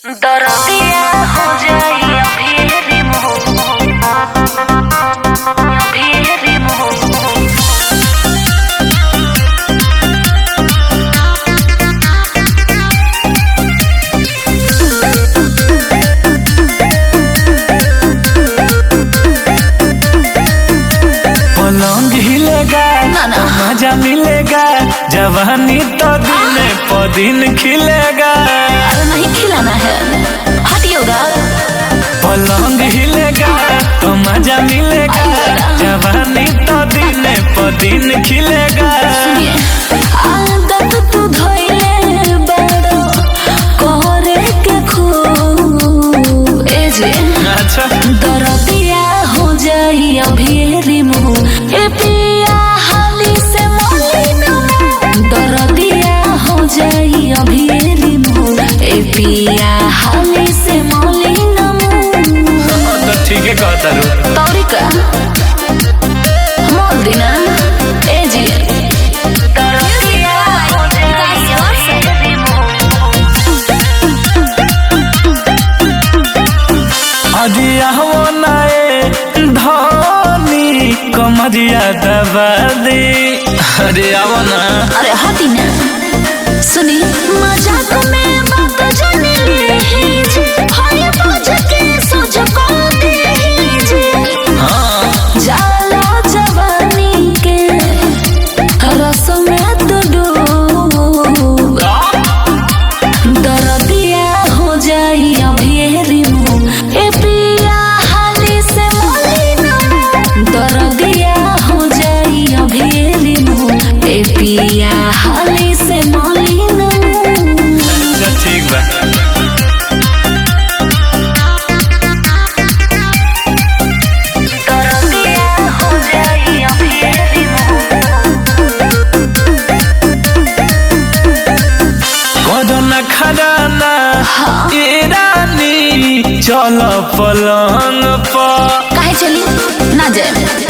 दरदिया हो जाई अभी रिमूव अभी रिमूव। पलंग हिलेगा तो मजा मिलेगा, जवानी तो दिन प दिन खिलेगा। अरे नहीं खिलाना है, हटियोगा। पलंग हिलेगा तो मजा मिलेगा, जवानी तो दिन प दिन खिलेगा। आदत तू धइले बड़ो करे के खूब ए जे अच्छा दरदिया हो जाई अभी रिमूव। ए पिया हाली से मोलिनो दरदिया हो जाई अभी रिमूव। ए पिया हाली से मोलिनो तो ठीक है कहता रू तौरिका मोल दिना ए जी दरदिया हो जाई अभी रिमूव। अदिया हो नाए धनी कमरिया दबा दे। अरे आओ ना, अरे हटी ना सुनी मजाक में बात जाने ले जे हाय बुझ के सोच को दे जे हाँ जाला जवानी के रस में तो डूब। दरदिया हो जाई अभी रिमूव। ए पिया हाली से मोलिनो दरदिया हो जाई अभी रिमूव। ए पिया हाली से मोलिनो अच्छा ठीक बा। दरदिया हो जाई अभी कदो न खजाना ए रानी चल पलंग पर। काहे चली ना जाए